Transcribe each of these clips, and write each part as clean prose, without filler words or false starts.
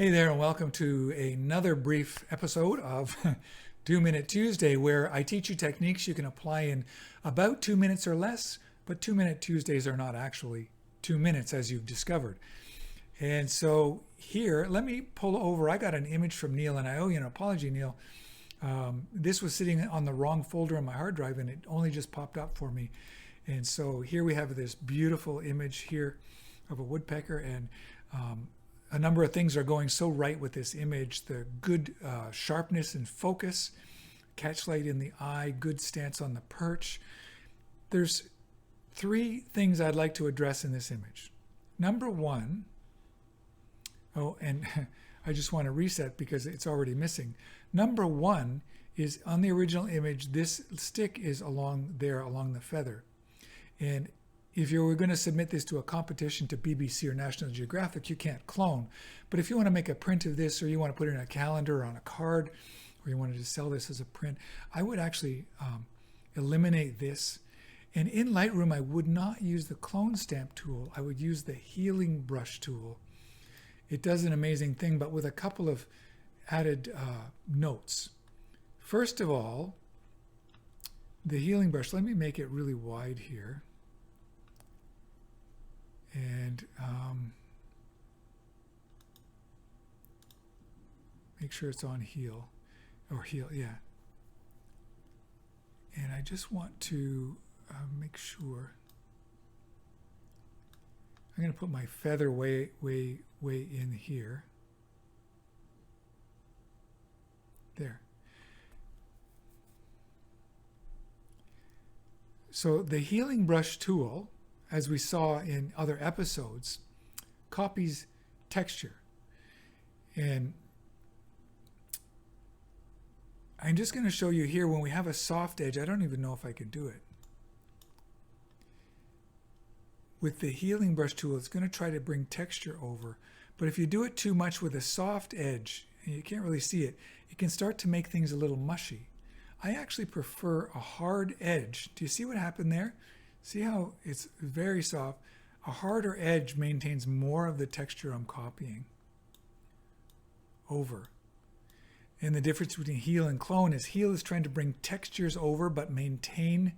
Hey there, and welcome to another brief episode of 2 Minute Tuesday, where I teach you techniques you can apply in about 2 minutes or less, but 2 Minute Tuesdays are not actually 2 minutes, as you've discovered. And so here, let me pull over. I got an image from Neil, and I owe you an apology, Neil. This was sitting on the wrong folder on my hard drive, and it only just popped up for me. And so here we have this beautiful image here of a woodpecker, and a number of things are going so right with this image. The good sharpness and focus, catchlight in the eye, good stance on the perch. There's three things I'd like to address in this image. Number one, and I just want to reset because it's already missing. Number one is on the original image, this stick is along the feather. And if you were going to submit this to a competition to BBC or National Geographic, you can't clone. But if you want to make a print of this, or you want to put it in a calendar or on a card, or you wanted to sell this as a print, I would actually eliminate this. And in Lightroom, I would not use the clone stamp tool. I would use the healing brush tool. It does an amazing thing, but with a couple of added notes. First of all, the healing brush, let me make it really wide here. And make sure it's on heal, yeah. And I just want to make sure. I'm going to put my feather way in here. There. So the healing brush tool, as we saw in other episodes, copies texture. And I'm just going to show you here when we have a soft edge. I don't even know if I can do it. With the healing brush tool, it's going to try to bring texture over. But if you do it too much with a soft edge, and you can't really see it, it can start to make things a little mushy. I actually prefer a hard edge. Do you see what happened there? See how it's very soft? A harder edge maintains more of the texture I'm copying over. And the difference between heal and clone is heal is trying to bring textures over but maintain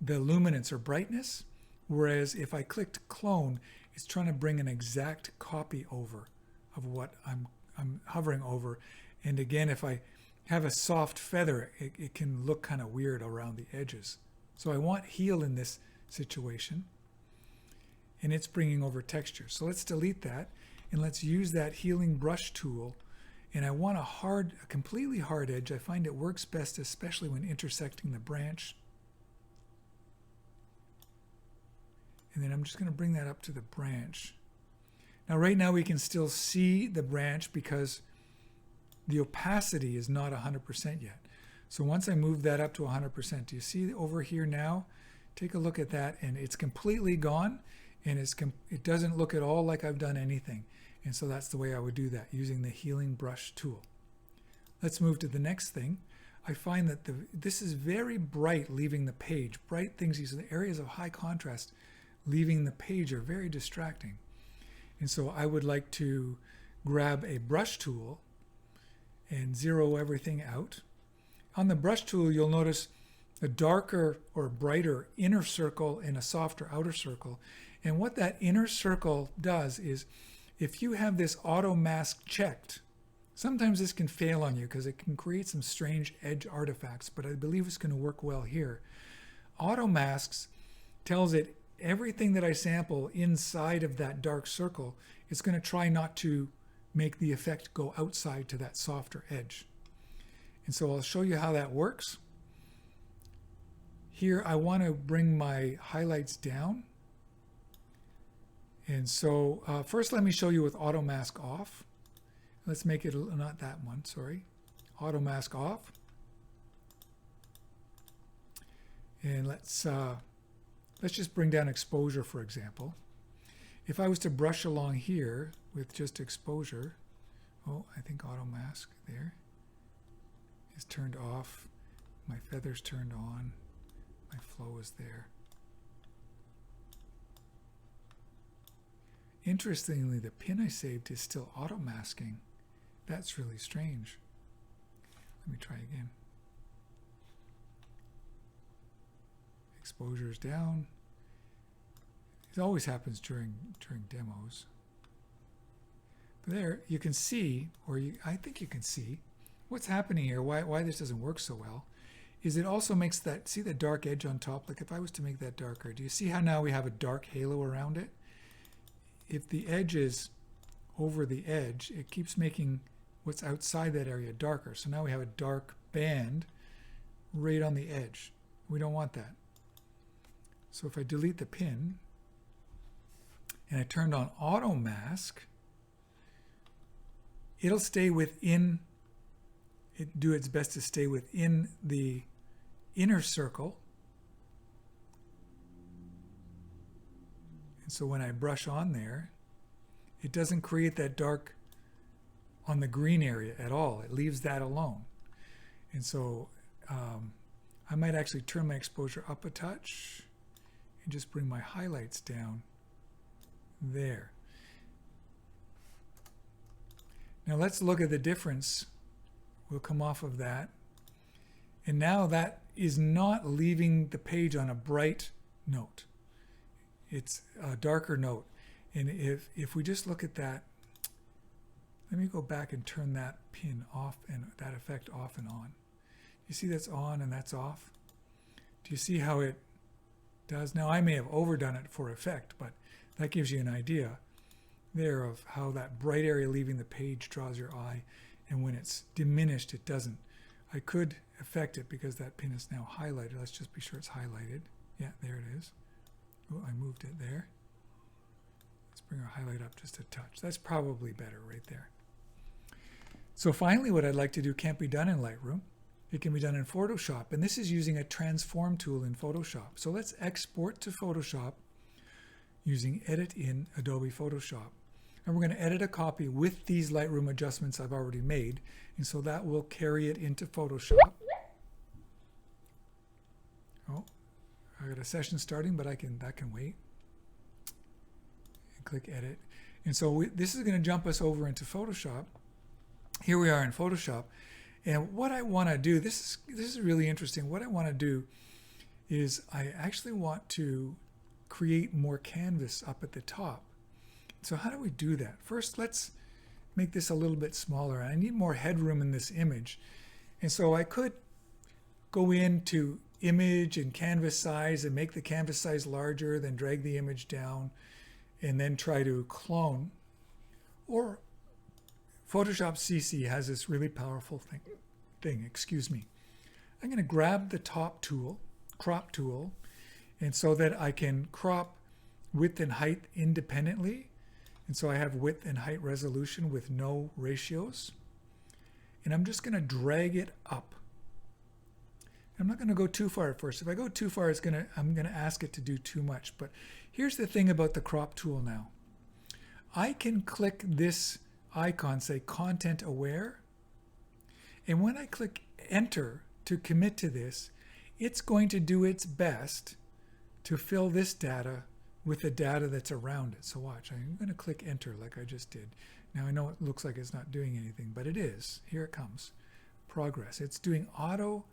the luminance or brightness. Whereas if I clicked clone, it's trying to bring an exact copy over of what I'm hovering over. And again, if I have a soft feather, it can look kind of weird around the edges. So I want heal in this situation, and it's bringing over texture. So let's delete that, and let's use that healing brush tool. And I want a completely hard edge. I find it works best, especially when intersecting the branch. And then I'm just going to bring that up to the branch. Now, right now we can still see the branch because the opacity is not 100% yet. So once I move that up to 100%, do you see over here now? Take a look at that, and it's completely gone, and it doesn't look at all like I've done anything. And so that's the way I would do that, using the healing brush tool. Let's move to the next thing. I find that this is very bright leaving the page. Bright things, these are the areas of high contrast leaving the page are very distracting. And so I would like to grab a brush tool and zero everything out. On the brush tool, you'll notice a darker or brighter inner circle and a softer outer circle. And what that inner circle does is, if you have this auto mask checked, sometimes this can fail on you because it can create some strange edge artifacts, but I believe it's going to work well here. Auto masks tells it everything that I sample inside of that dark circle, it's going to try not to make the effect go outside to that softer edge. And so I'll show you how that works. Here I want to bring my highlights down. And so first let me show you with auto mask off. Let's make it, not that one, sorry. Auto mask off. And let's just bring down exposure, for example. If I was to brush along here with just exposure, I think auto mask there is turned off. My feather's turned on. My flow is there. Interestingly, the pin I saved is still auto masking. That's really strange. Let me try again. Exposure's down. It always happens during demos. But there you can see, I think you can see, what's happening here, why this doesn't work so well, is it also makes that, see the dark edge on top? Like if I was to make that darker, do you see how now we have a dark halo around it? If the edge is over the edge, it keeps making what's outside that area darker. So now we have a dark band right on the edge. We don't want that. So if I delete the pin and I turned on auto mask, it'll stay within, do its best to stay within the inner circle. And so when I brush on there, it doesn't create that dark on the green area at all. It leaves that alone. And so I might actually turn my exposure up a touch and just bring my highlights down there. Now let's look at the difference. We'll come off of that. And now that is not leaving the page on a bright note. It's a darker note. And if we just look at that, let me go back and turn that pin off and that effect off and on. You see that's on and that's off? Do you see how it does? Now I may have overdone it for effect, but that gives you an idea there of how that bright area leaving the page draws your eye, and when it's diminished it doesn't. I could affect it because that pin is now highlighted. Let's just be sure it's highlighted. Yeah, there it is. Oh, I moved it there. Let's bring our highlight up just a touch. That's probably better right there. So finally, what I'd like to do can't be done in Lightroom. It can be done in Photoshop, and this is using a transform tool in Photoshop. So let's export to Photoshop using Edit in Adobe Photoshop. And we're going to edit a copy with these Lightroom adjustments I've already made, and so that will carry it into Photoshop. Oh, I got a session starting, but that can wait. And click Edit. And so this is going to jump us over into Photoshop. Here we are in Photoshop. And what I want to do, this is really interesting. What I want to do is I actually want to create more canvas up at the top. So how do we do that? First, let's make this a little bit smaller. I need more headroom in this image. And so I could go into image and canvas size and make the canvas size larger, then drag the image down and then try to clone. Or Photoshop CC has this really powerful thing. Excuse me. I'm going to grab the top tool, crop tool, and so that I can crop width and height independently. And so I have width and height resolution with no ratios. And I'm just going to drag it up. I'm not going to go too far at first. If I go too far, I'm going to ask it to do too much. But here's the thing about the crop tool now. I can click this icon, say content aware, and when I click enter to commit to this, it's going to do its best to fill this data with the data that's around it. So watch, I'm going to click enter like I just did. Now I know it looks like it's not doing anything, but it is. Here it comes. Progress. It's doing auto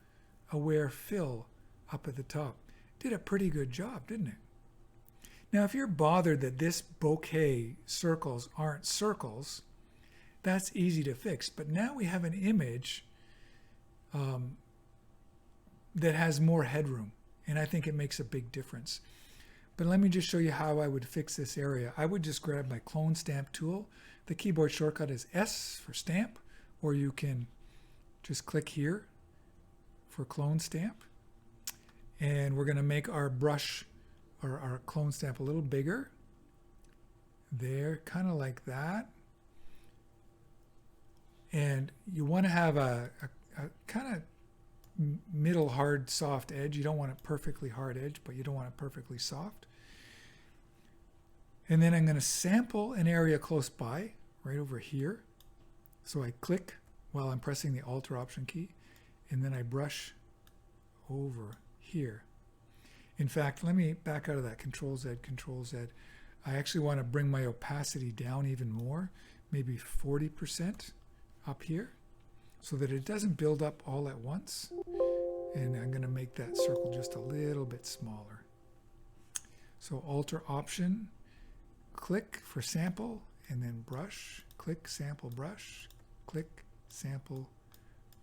aware fill up at the top. Did a pretty good job, didn't it? Now if you're bothered that this bokeh circles aren't circles, that's easy to fix. But now we have an image that has more headroom, and I think it makes a big difference. But let me just show you how I would fix this area. I would just grab my clone stamp tool. The keyboard shortcut is S for stamp, or you can just click here for clone stamp. And we're going to make our brush or our clone stamp a little bigger. There, kind of like that. And you want to have a kind of middle hard soft edge. You don't want a perfectly hard edge, but you don't want it perfectly soft. And then I'm going to sample an area close by, right over here. So I click while I'm pressing the Alt or Option key, and then I brush over here. In fact, let me back out of that. Control Z, Control Z. I actually want to bring my opacity down even more, maybe 40% up here, so that it doesn't build up all at once. And I'm going to make that circle just a little bit smaller. So Alter Option, click for sample, and then brush, click, sample, brush, click, sample,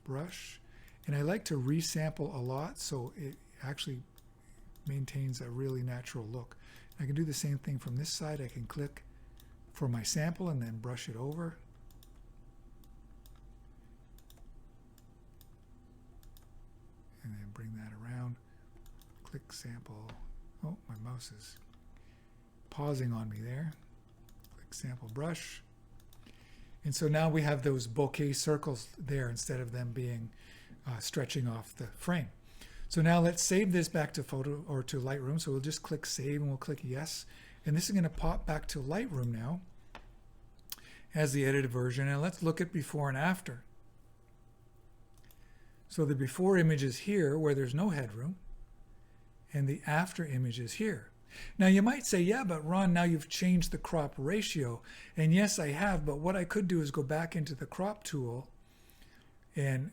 brush. And I like to resample a lot so it actually maintains a really natural look. I can do the same thing from this side. I can click for my sample and then brush it over. And then bring that around. Click sample. Oh, my mouse is pausing on me there. Click sample brush. And so now we have those bokeh circles there instead of them being stretching off the frame. So now let's save this back to Photo or to Lightroom. So we'll just click Save and we'll click Yes. And this is going to pop back to Lightroom now as the edited version. And let's look at before and after. So the before image is here where there's no headroom, and the after image is here. Now you might say, yeah, but Ron, now you've changed the crop ratio. And yes, I have, but what I could do is go back into the crop tool, and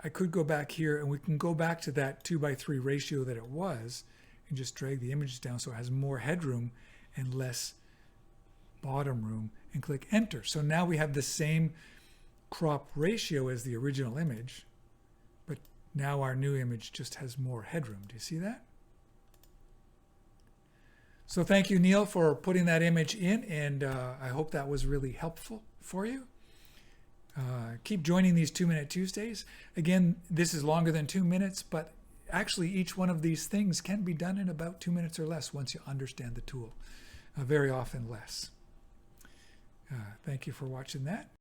I could go back here and we can go back to that 2:3 ratio that it was and just drag the images down so it has more headroom and less bottom room, and click Enter. So now we have the same crop ratio as the original image, but now our new image just has more headroom. Do you see that? So thank you, Neil, for putting that image in, and I hope that was really helpful for you. Keep joining these 2-Minute Tuesdays. Again, this is longer than 2 minutes, but actually each one of these things can be done in about 2 minutes or less once you understand the tool. Very often less. Thank you for watching that.